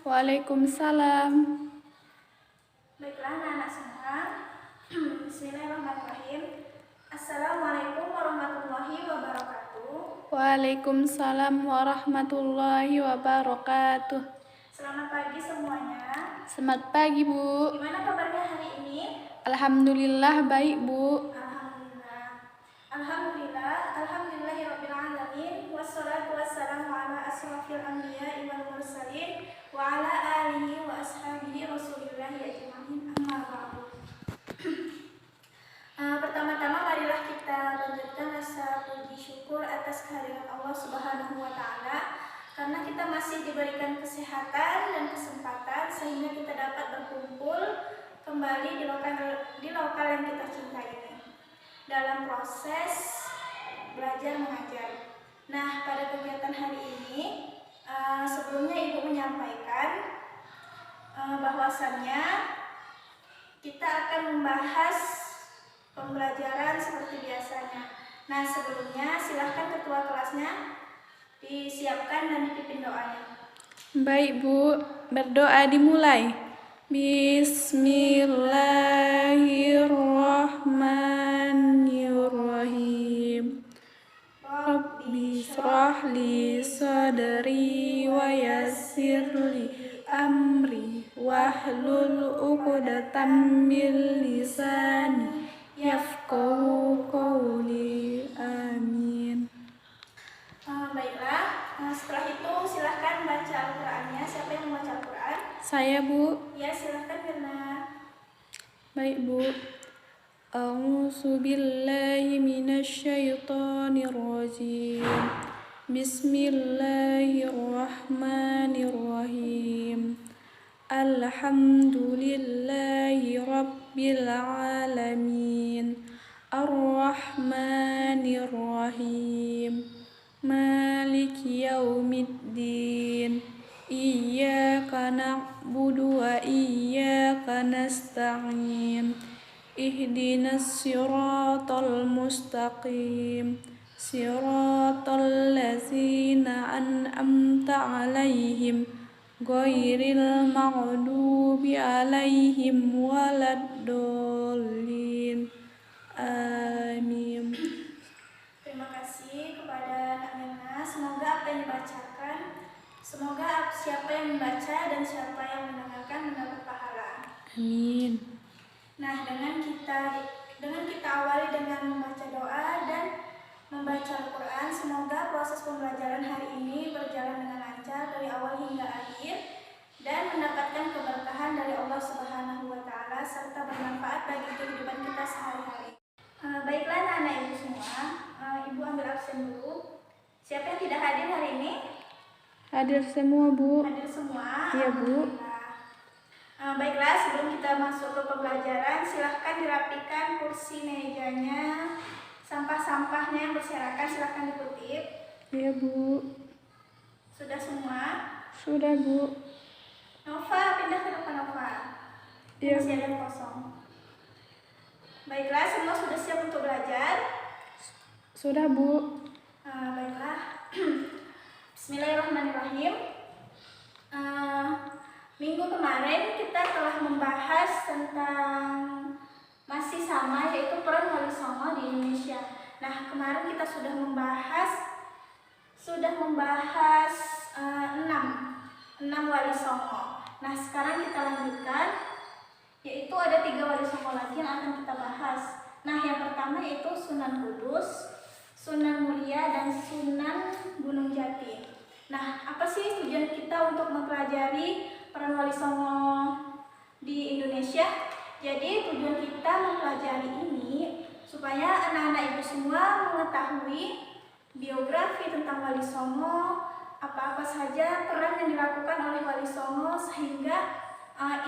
Waalaikumsalam. Baiklah anak-anak semua. Bismillahirrahmanirrahim. Assalamualaikum warahmatullahi wabarakatuh. Waalaikumsalam warahmatullahi wabarakatuh. Selamat pagi semuanya. Selamat pagi, Bu. Gimana kabarnya hari ini? Alhamdulillah baik, Bu. Alhamdulillahirabbil alamin. Wassalatu wassalamu ala asrofil anbiya'i wal mursalin wa ala alihi wa ashabihi rasulillahi ajma'in. Amma ba'du. Pertama-tama marilah kita panjatkan rasa puji syukur atas kehadiran Allah Subhanahu wa taala karena kita masih diberikan kesehatan dan kesempatan sehingga kita dapat berkumpul kembali di lokal yang kita cintai ini dalam proses belajar mengajar. Nah, pada kegiatan hari ini sebelumnya Ibu menyampaikan bahwasannya kita akan membahas pembelajaran seperti biasanya. Nah, sebelumnya silahkan ketua kelasnya disiapkan dan dipimpin doanya. Baik, Bu. Berdoa dimulai. Bismillahirrahmanirrahim. Rabbi shrah li sadri wa yassir li amri wahlul 'uqdatam min lisani yafqahu qawli. Amin. Baiklah, setelah itu silahkan baca Al-Qur'annya. Siapa yang membaca Al-Qur'an? Saya, Bu. Ya, silahkan Mirna. Baik, Bu. A'udzu billahi minasyaitonir rajim. Bismillahirrahmanirrahim. Alhamdulillahi rabbil alamin. Ar-Rahmanir Rahim. Maliki yaumiddin. Iyyaka na'budu wa iyyaka nasta'in. Ihdinas siratal mustaqim. Siratal ladzina an'amta 'alaihim ghairil maghdubi 'alaihim waladdallin. Amin. Terima kasih kepada Nak Mirna. Semoga apa yang dibacakan, semoga siapa yang membaca dan siapa yang mendengarkan mendapat pahala. Amin. Nah, dengan kita awali dengan membaca doa dan membaca Al-Quran, semoga proses pembelajaran hari ini berjalan dengan lancar dari awal hingga akhir dan mendapatkan keberkahan dari Allah Subhanahu wa taala serta bermanfaat bagi kehidupan kita sehari-hari. Baiklah anak-anak Ibu semua, Ibu ambil absen dulu. Siapa yang tidak hadir hari ini? Hadir semua, Bu. Hadir semua. Iya, Bu. Baiklah, sebelum kita masuk ke pembelajaran, silahkan dirapikan kursi mejanya, sampah-sampahnya yang berserakan silahkan dikutip. Iya, Bu. Sudah semua? Sudah, Bu. Nova, pindah ke depan Nova. Iya. Masih ada yang kosong. Baiklah, semua sudah siap untuk belajar? Sudah, Bu. Baiklah. Bismillahirrahmanirrahim. Minggu kemarin kita telah membahas tentang masih sama, yaitu peran Wali Songo di Indonesia. Nah, kemarin kita sudah membahas 6 Wali Songo. Nah, sekarang kita lanjutkan, yaitu ada 3 Wali Songo lagi yang akan kita bahas. Nah, yang pertama yaitu Sunan Kudus, Sunan Muria, dan Sunan Gunung Jati. Nah, apa sih tujuan kita untuk mempelajari peran Wali Songo di Indonesia? Jadi tujuan kita mempelajari ini supaya anak-anak Ibu semua mengetahui biografi tentang Wali Songo, apa-apa saja peran yang dilakukan oleh Wali Songo sehingga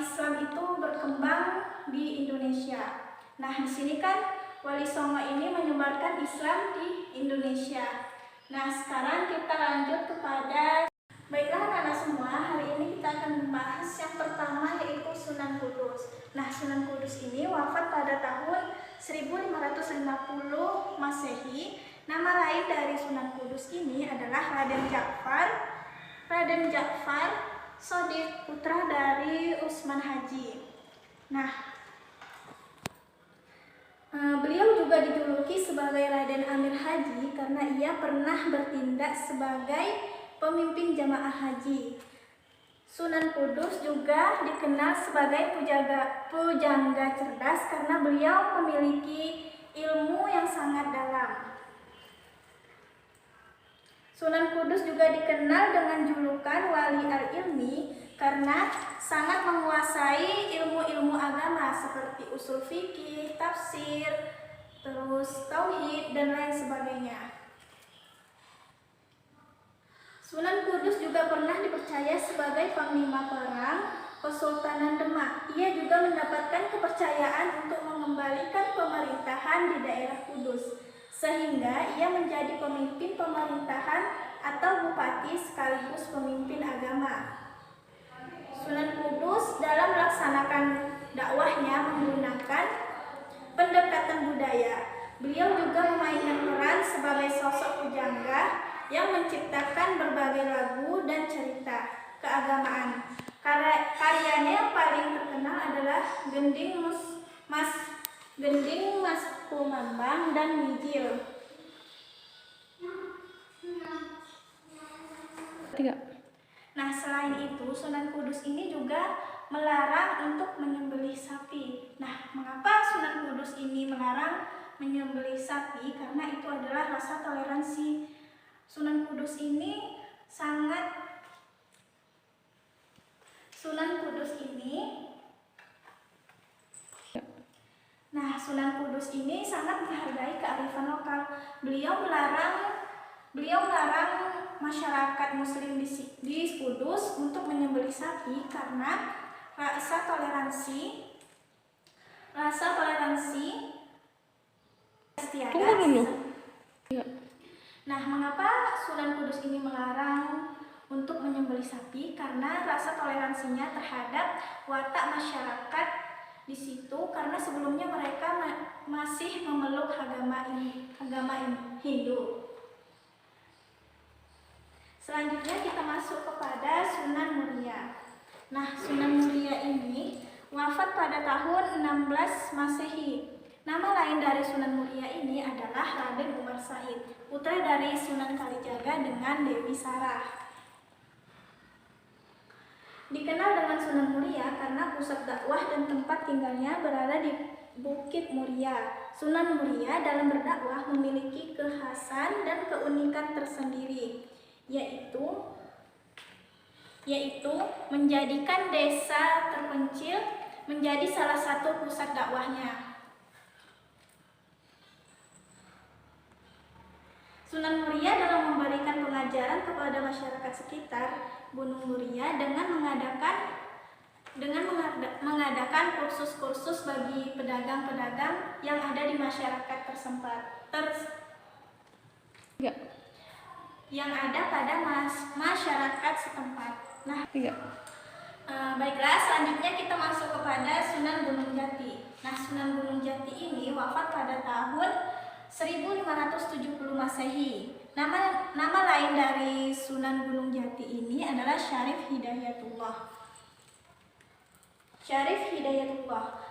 Islam itu berkembang di Indonesia. Nah, di sini kan Wali Songo ini menyebarkan Islam di Indonesia. Nah, sekarang kita lanjut kepada baiklah anak-anak semua, hari ini kita akan membahas yang pertama yaitu Sunan Kudus. Nah, Sunan Kudus ini wafat pada tahun 1550 Masehi. Nama lain dari Sunan Kudus ini adalah Raden Ja'far Shodiq, putra dari Usman Haji. Nah, beliau juga dijuluki sebagai Raden Amir Haji karena ia pernah bertindak sebagai pemimpin jamaah haji. Sunan Kudus juga dikenal sebagai pujangga cerdas karena beliau memiliki ilmu yang sangat dalam. Sunan Kudus juga dikenal dengan julukan Wali al-Ilmi karena sangat menguasai ilmu-ilmu agama seperti usul fikih, tafsir, terus tauhid, dan lain sebagainya. Sunan Kudus juga pernah dipercaya sebagai panglima perang Kesultanan Demak. Ia juga mendapatkan kepercayaan untuk mengembalikan pemerintahan di daerah Kudus, sehingga ia menjadi pemimpin pemerintahan atau bupati sekaligus pemimpin agama. Sunan Kudus dalam melaksanakan dakwahnya menggunakan pendekatan budaya. Beliau juga memainkan peran sebagai sosok pujangga yang menciptakan berbagai lagu dan cerita keagamaan. Karyanya yang paling terkenal adalah Gending Mas Kumambang dan Mijil. 3. Nah, selain itu Sunan Kudus ini juga melarang untuk menyembelih sapi. Nah, mengapa Sunan Kudus ini melarang menyembelih sapi? Karena itu adalah rasa toleransi. Sunan Kudus ini sangat Sunan Kudus ini sangat menghargai kearifan lokal. Beliau melarang masyarakat muslim di Kudus untuk menyembelih sapi karena rasa toleransi Tunggu dulu. Nah, mengapa Sunan Kudus ini melarang untuk menyembelih sapi? Karena rasa toleransinya terhadap watak masyarakat di situ, karena sebelumnya mereka masih memeluk agama Hindu. Selanjutnya kita masuk kepada Sunan Muria. Nah, Sunan Muria ini wafat pada tahun 16 Masehi. Nama lain dari Sunan Muria ini adalah Raden Umar Said, putra dari Sunan Kalijaga dengan Dewi Sarah. Dikenal dengan Sunan Muria karena pusat dakwah dan tempat tinggalnya berada di Bukit Muria. Sunan Muria dalam berdakwah memiliki kekhasan dan keunikan tersendiri, yaitu menjadikan desa terpencil menjadi salah satu pusat dakwahnya. Sunan Muria dalam memberikan pengajaran kepada masyarakat sekitar Gunung Muria dengan mengadakan kursus-kursus bagi pedagang-pedagang yang ada di masyarakat yang ada pada masyarakat setempat. Nah, baiklah, selanjutnya kita masuk kepada Sunan Gunung Jati. Nah, Sunan Gunung Jati ini wafat pada tahun 1570 Masehi. Nama lain dari Sunan Gunung Jati ini adalah Syarif Hidayatullah.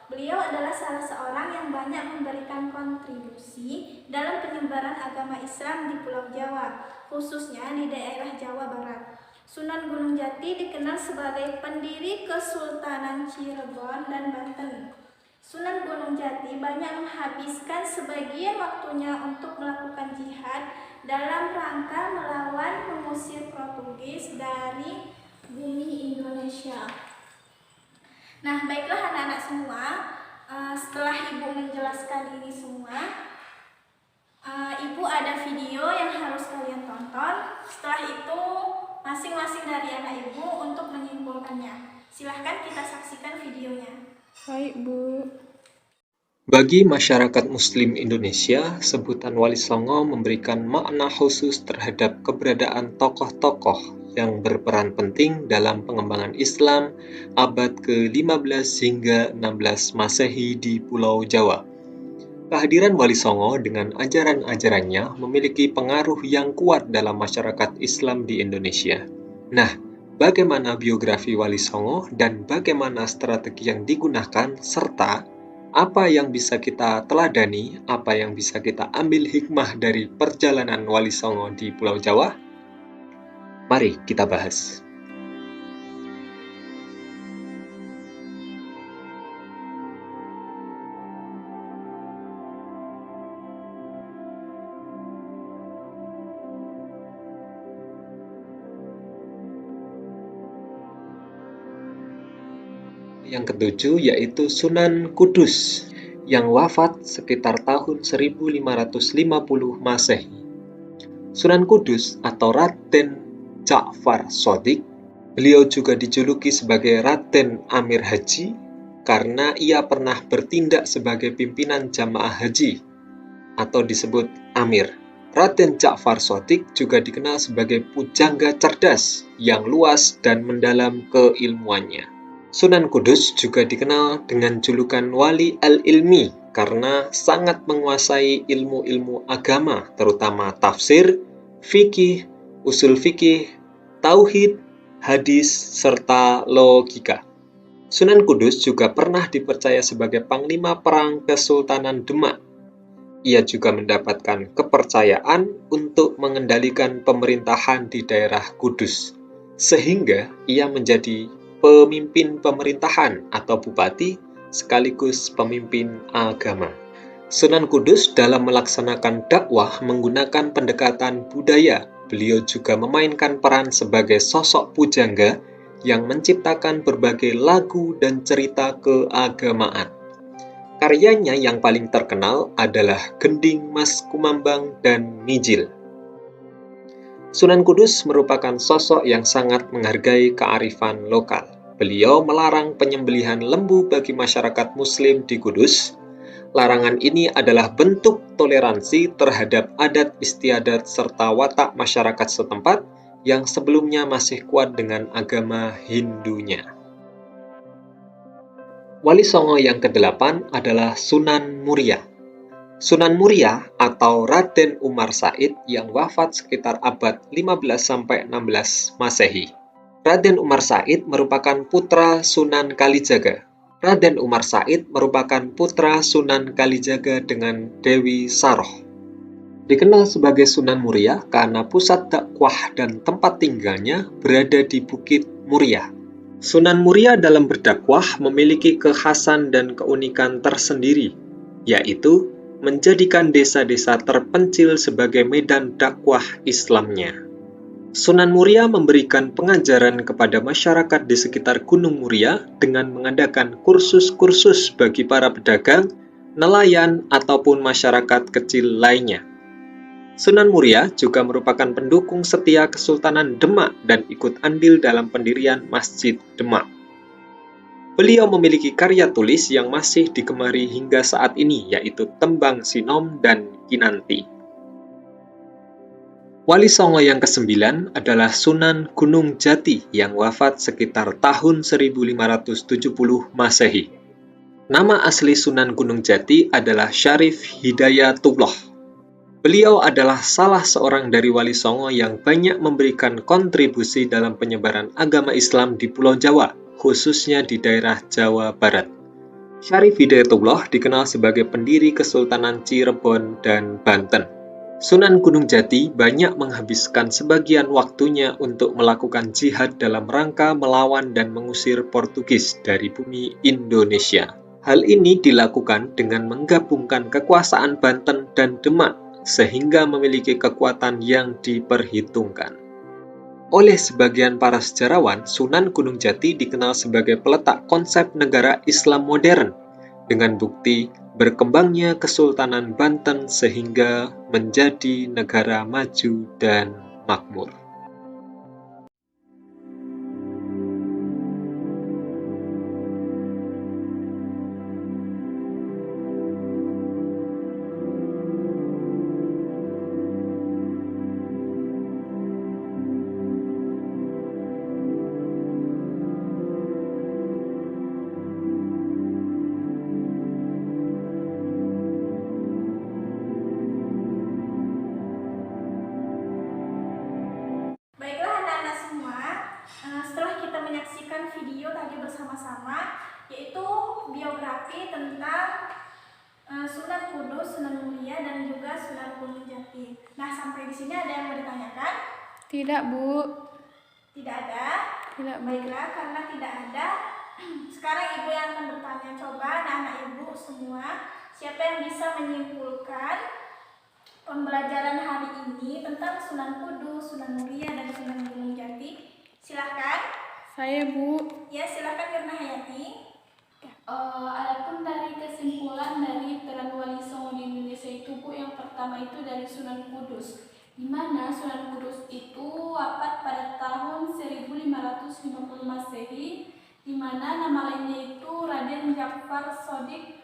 Beliau adalah salah seorang yang banyak memberikan kontribusi dalam penyebaran agama Islam di Pulau Jawa, khususnya di daerah Jawa Barat. Sunan Gunung Jati dikenal sebagai pendiri Kesultanan Cirebon dan Banten. Sunan Gunung Jati banyak menghabiskan sebagian waktunya untuk melakukan jihad dalam rangka melawan mengusir Portugis dari bumi Indonesia. Nah, baiklah anak-anak semua, setelah Ibu menjelaskan ini semua, Ibu ada video yang harus kalian tonton. Setelah itu, masing-masing dari anak Ibu untuk menyimpulkannya. Silahkan kita saksikan videonya. Baik, Bu. Bagi masyarakat Muslim Indonesia, sebutan Wali Songo memberikan makna khusus terhadap keberadaan tokoh-tokoh yang berperan penting dalam pengembangan Islam abad ke-15 hingga 16 Masehi di Pulau Jawa. Kehadiran Wali Songo dengan ajaran-ajarannya memiliki pengaruh yang kuat dalam masyarakat Islam di Indonesia. Nah, bagaimana biografi Wali Songo dan bagaimana strategi yang digunakan, serta apa yang bisa kita teladani, apa yang bisa kita ambil hikmah dari perjalanan Wali Songo di Pulau Jawa. Mari kita bahas. Yang ketujuh yaitu Sunan Kudus yang wafat sekitar tahun 1550 Masehi. Sunan Kudus atau Raden Ja'far Shadiq, beliau juga dijuluki sebagai Raden Amir Haji karena ia pernah bertindak sebagai pimpinan jamaah haji atau disebut Amir. Raden Ja'far Shadiq juga dikenal sebagai pujangga cerdas yang luas dan mendalam keilmuannya. Sunan Kudus juga dikenal dengan julukan Wali Al-Ilmi karena sangat menguasai ilmu-ilmu agama, terutama tafsir, fikih, usul fikih, tauhid, hadis, serta logika. Sunan Kudus juga pernah dipercaya sebagai Panglima Perang Kesultanan Demak. Ia juga mendapatkan kepercayaan untuk mengendalikan pemerintahan di daerah Kudus, sehingga ia menjadi pemimpin pemerintahan atau bupati sekaligus pemimpin agama. Sunan Kudus dalam melaksanakan dakwah menggunakan pendekatan budaya. Beliau juga memainkan peran sebagai sosok pujangga yang menciptakan berbagai lagu dan cerita keagamaan. Karyanya yang paling terkenal adalah Gending Mas Kumambang dan Mijil. Sunan Kudus merupakan sosok yang sangat menghargai kearifan lokal. Beliau melarang penyembelihan lembu bagi masyarakat Muslim di Kudus. Larangan ini adalah bentuk toleransi terhadap adat istiadat serta watak masyarakat setempat yang sebelumnya masih kuat dengan agama Hindunya. Wali Songo yang ke-8 adalah Sunan Muria. Sunan Muria atau Raden Umar Said yang wafat sekitar abad 15-16 Masehi. Raden Umar Said merupakan putra Sunan Kalijaga. Raden Umar Said merupakan putra Sunan Kalijaga dengan Dewi Saroh. Dikenal sebagai Sunan Muria karena pusat dakwah dan tempat tinggalnya berada di Bukit Muria. Sunan Muria dalam berdakwah memiliki kekhasan dan keunikan tersendiri, yaitu menjadikan desa-desa terpencil sebagai medan dakwah Islamnya. Sunan Muria memberikan pengajaran kepada masyarakat di sekitar Gunung Muria dengan mengadakan kursus-kursus bagi para pedagang, nelayan, ataupun masyarakat kecil lainnya. Sunan Muria juga merupakan pendukung setia Kesultanan Demak dan ikut andil dalam pendirian Masjid Demak. Beliau memiliki karya tulis yang masih digemari hingga saat ini, yaitu Tembang Sinom dan Kinanti. Wali Songo yang ke-9 adalah Sunan Gunung Jati yang wafat sekitar tahun 1570 Masehi. Nama asli Sunan Gunung Jati adalah Syarif Hidayatullah. Beliau adalah salah seorang dari Wali Songo yang banyak memberikan kontribusi dalam penyebaran agama Islam di Pulau Jawa, khususnya di daerah Jawa Barat. Syarif Hidayatullah dikenal sebagai pendiri Kesultanan Cirebon dan Banten. Sunan Gunung Jati banyak menghabiskan sebagian waktunya untuk melakukan jihad dalam rangka melawan dan mengusir Portugis dari bumi Indonesia. Hal ini dilakukan dengan menggabungkan kekuasaan Banten dan Demak, sehingga memiliki kekuatan yang diperhitungkan. Oleh sebagian para sejarawan, Sunan Gunung Jati dikenal sebagai peletak konsep negara Islam modern, dengan bukti berkembangnya Kesultanan Banten sehingga menjadi negara maju dan makmur. video tadi bersama-sama, yaitu biografi tentang Sunan Kudus, Sunan Muria, dan juga Sunan Gunung Jati. Nah, sampai di sini ada yang mau ditanyakan? Tidak, Bu. Tidak ada? Tidak, Bu. Baiklah, karena tidak ada, sekarang Ibu yang akan bertanya. Coba anak-anak Ibu semua, siapa yang bisa menyimpulkan pembelajaran hari ini tentang Sunan Kudus, Sunan Muria, dan Sunan Gunung Jati? Silahkan. Saya, Bu. Ya, silahkan Mirna Hayati. Adapun dari kesimpulan dari peran Wali Songo di Indonesia itu, Bu, yang pertama itu dari Sunan Kudus, di mana Sunan Kudus itu wafat pada tahun 1550 Masehi, di mana nama lainnya itu Raden Jafar Sodik,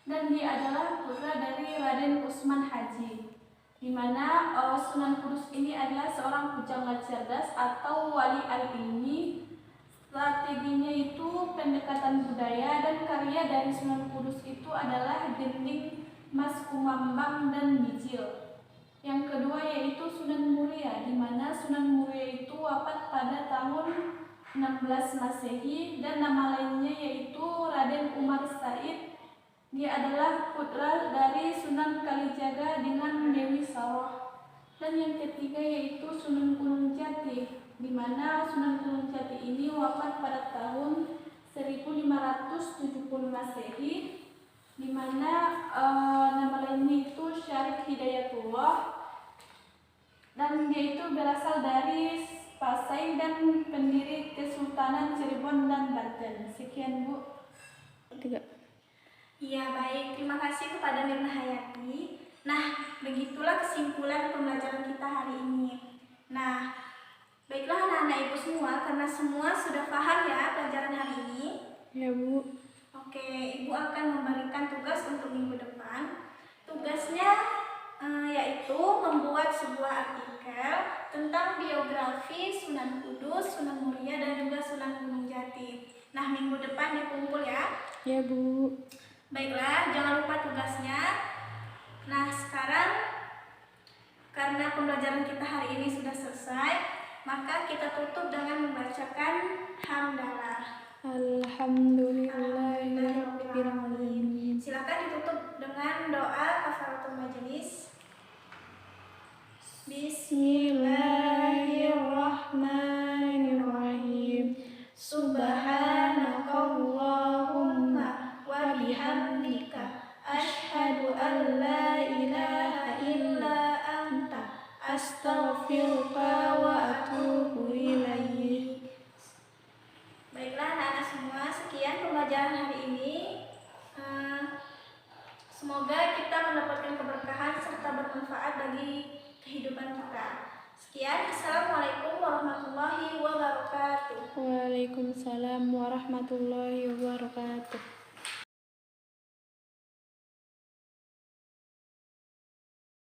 dan dia adalah putra dari Raden Usman Haji, di mana Sunan Kudus ini adalah seorang pujangga cerdas atau wali al-ilmi. Strateginya itu pendekatan budaya, dan karya dari Sunan Kudus itu adalah Gending, Mas Kumambang, dan Bijil. Yang kedua yaitu Sunan Muria, di mana Sunan Muria itu wafat pada tahun 16 Masehi, dan nama lainnya yaitu Raden Umar Said. Dia adalah putra dari Sunan Kalijaga dengan Dewi Saroh. Dan yang ketiga yaitu Sunan Gunung Jati, di mana Sunan Gunung Jati ini wafat pada tahun 1570 Masehi, di mana nama lainnya itu Syarif Hidayatullah, dan dia itu berasal dari Pasai dan pendiri Kesultanan Cirebon dan Banten. Sekian, Bu. Tidak. Iya, baik. Terima kasih kepada Mirna Hayati. Nah, begitulah kesimpulan pembelajaran kita hari ini. Nah, baiklah anak-anak Ibu semua, karena semua sudah paham ya pelajaran hari ini. Ya, Bu. Oke, Ibu akan memberikan tugas untuk minggu depan. Tugasnya yaitu membuat sebuah artikel tentang biografi Sunan Kudus, Sunan Muria, dan juga Sunan Gunung Jati. Nah, minggu depan dikumpul ya. Ya, Bu. Baiklah, jangan lupa tugasnya. Nah, sekarang karena pembelajaran kita hari ini sudah selesai, maka kita tutup dengan membacakan hamdalah. Alhamdulillahirabbil alamin. Silakan ditutup dengan doa kafaratul majelis. Bismillahirrahmanirrahim. Subhanakallahumma wa bihamdika asyhadu an la ilaha illa anta astaghfiruka wa atubu ilaik. Baiklah anak-anak semua, sekian pembelajaran hari ini. Semoga kita mendapatkan keberkahan serta bermanfaat bagi kehidupan kita. Sekian, Assalamualaikum warahmatullahi wabarakatuh. Waalaikumsalam warahmatullahi